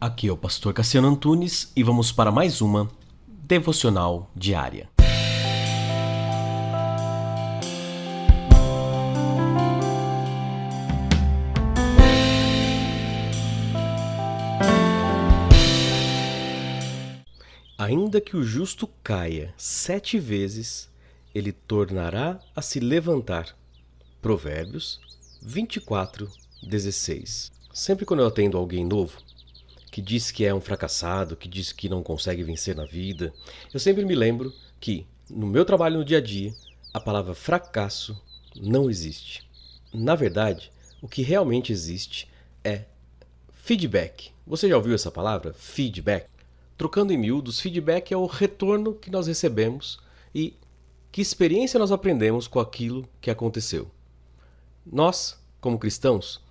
Aqui é o pastor Cassiano Antunes e vamos para mais uma devocional diária. Ainda que o justo caia 7 vezes, ele tornará a se levantar. Provérbios 24:16. Sempre quando eu atendo alguém novo, que diz que é um fracassado, que diz que não consegue vencer na vida, eu sempre me lembro que, no meu trabalho no dia a dia, a palavra fracasso não existe. Na verdade, o que realmente existe é feedback. Você já ouviu essa palavra? Feedback? Trocando em miúdos, feedback é o retorno que nós recebemos e que experiência nós aprendemos com aquilo que aconteceu. Nós, como cristãos,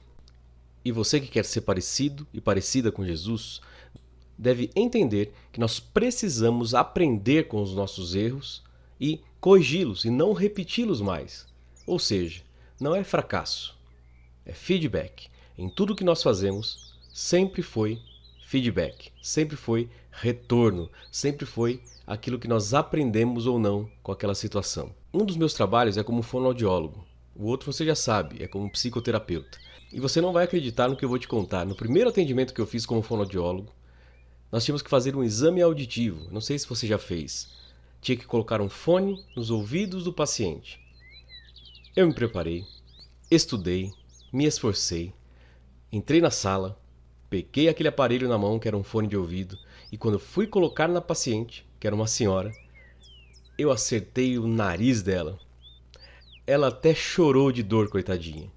e você que quer ser parecido e parecida com Jesus, deve entender que nós precisamos aprender com os nossos erros e corrigi-los e não repeti-los mais. Ou seja, não é fracasso, é feedback. Em tudo que nós fazemos, sempre foi feedback, sempre foi retorno, sempre foi aquilo que nós aprendemos ou não com aquela situação. Um dos meus trabalhos é como fonoaudiólogo, o outro você já sabe, é como psicoterapeuta. E você não vai acreditar no que eu vou te contar. No primeiro atendimento que eu fiz como fonoaudiólogo, nós tínhamos que fazer um exame auditivo. Não sei se você já fez. Tinha que colocar um fone nos ouvidos do paciente. Eu me preparei, estudei, me esforcei, entrei na sala, peguei aquele aparelho na mão que era um fone de ouvido e quando fui colocar na paciente, que era uma senhora, eu acertei o nariz dela. Ela até chorou de dor, coitadinha.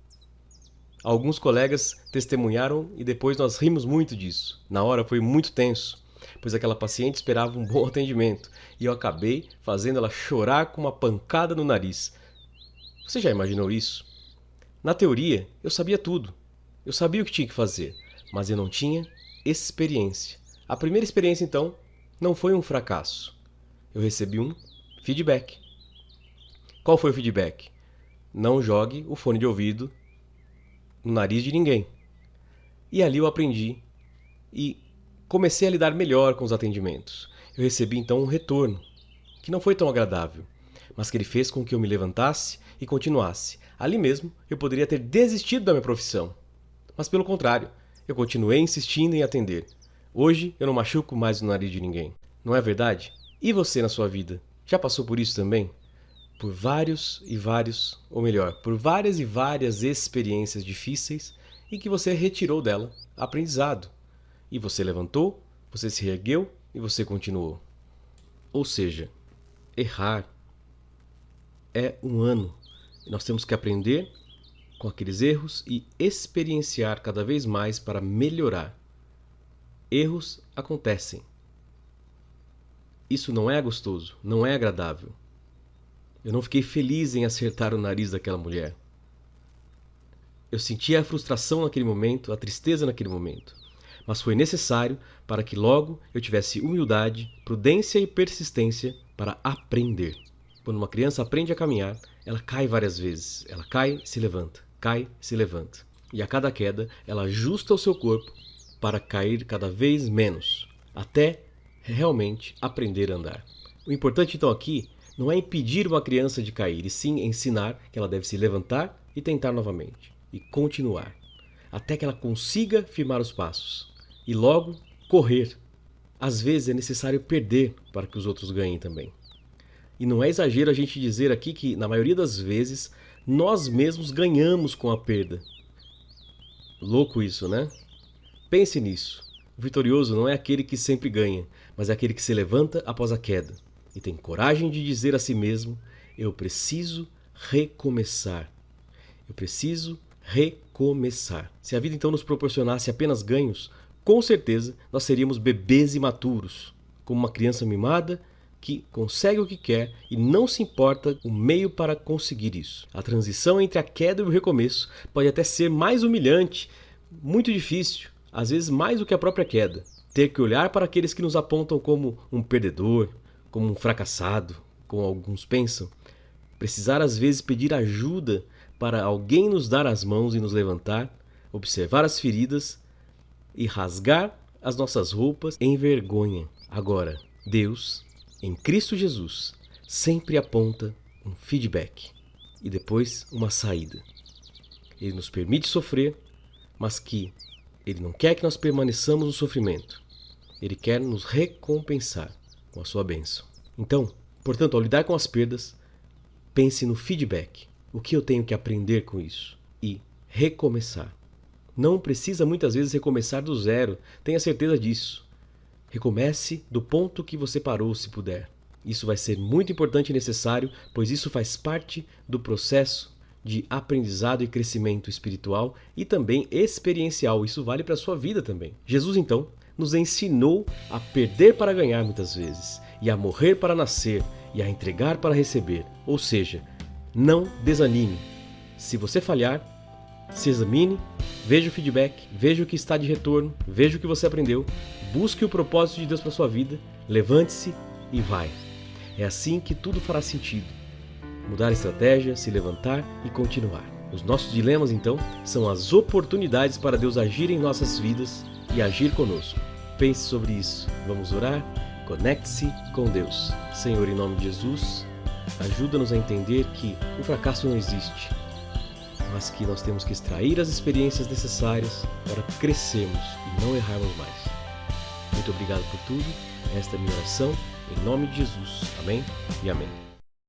Alguns colegas testemunharam e depois nós rimos muito disso. Na hora foi muito tenso, pois aquela paciente esperava um bom atendimento e eu acabei fazendo ela chorar com uma pancada no nariz. Você já imaginou isso? Na teoria, eu sabia tudo. Eu sabia o que tinha que fazer, mas eu não tinha experiência. A primeira experiência, então, não foi um fracasso. Eu recebi um feedback. Qual foi o feedback? Não jogue o fone de ouvido no nariz de ninguém. E ali eu aprendi e comecei a lidar melhor com os atendimentos. Eu recebi então um retorno, que não foi tão agradável, mas que ele fez com que eu me levantasse e continuasse. Ali mesmo eu poderia ter desistido da minha profissão, mas pelo contrário, eu continuei insistindo em atender. Hoje eu não machuco mais o nariz de ninguém. Não é verdade? E você na sua vida? Já passou por isso também? Por várias e várias experiências difíceis e que você retirou dela aprendizado. E você levantou, você se reergueu e você continuou. Ou seja, errar é humano. Nós temos que aprender com aqueles erros e experienciar cada vez mais para melhorar. Erros acontecem. Isso não é gostoso, não é agradável. Eu não fiquei feliz em acertar o nariz daquela mulher. Eu sentia a frustração naquele momento, a tristeza naquele momento. Mas foi necessário para que logo eu tivesse humildade, prudência e persistência para aprender. Quando uma criança aprende a caminhar, ela cai várias vezes. Ela cai, se levanta, cai, se levanta. E a cada queda, ela ajusta o seu corpo para cair cada vez menos, até realmente aprender a andar. O importante então aqui não é impedir uma criança de cair, e sim ensinar que ela deve se levantar e tentar novamente, e continuar, até que ela consiga firmar os passos, e logo correr. Às vezes é necessário perder para que os outros ganhem também. E não é exagero a gente dizer aqui que, na maioria das vezes, nós mesmos ganhamos com a perda. Louco isso, né? Pense nisso. O vitorioso não é aquele que sempre ganha, mas é aquele que se levanta após a queda e tem coragem de dizer a si mesmo: eu preciso recomeçar. Eu preciso recomeçar. Se a vida então nos proporcionasse apenas ganhos, com certeza nós seríamos bebês imaturos, como uma criança mimada que consegue o que quer e não se importa o meio para conseguir isso. A transição entre a queda e o recomeço pode até ser mais humilhante, muito difícil, às vezes mais do que a própria queda. Ter que olhar para aqueles que nos apontam como um perdedor, como um fracassado, como alguns pensam. Precisar às vezes pedir ajuda para alguém nos dar as mãos e nos levantar, observar as feridas e rasgar as nossas roupas em vergonha. Agora, Deus, em Cristo Jesus, sempre aponta um feedback e depois uma saída. Ele nos permite sofrer, mas que Ele não quer que nós permaneçamos no sofrimento. Ele quer nos recompensar com a sua bênção. Então, portanto, ao lidar com as perdas, pense no feedback. O que eu tenho que aprender com isso? E recomeçar. Não precisa muitas vezes recomeçar do zero, tenha certeza disso. Recomece do ponto que você parou, se puder. Isso vai ser muito importante e necessário, pois isso faz parte do processo de aprendizado e crescimento espiritual e também experiencial. Isso vale para a sua vida também. Jesus, então, nos ensinou a perder para ganhar muitas vezes, e a morrer para nascer, e a entregar para receber. Ou seja, não desanime. Se você falhar, se examine, veja o feedback, veja o que está de retorno, veja o que você aprendeu, busque o propósito de Deus para a sua vida, levante-se e vai. É assim que tudo fará sentido. Mudar a estratégia, se levantar e continuar. Os nossos dilemas, então, são as oportunidades para Deus agir em nossas vidas e agir conosco. Pense sobre isso. Vamos orar? Conecte-se com Deus. Senhor, em nome de Jesus, ajuda-nos a entender que o fracasso não existe, mas que nós temos que extrair as experiências necessárias para crescermos e não errarmos mais. Muito obrigado por tudo. Esta é a minha oração, em nome de Jesus. Amém e amém.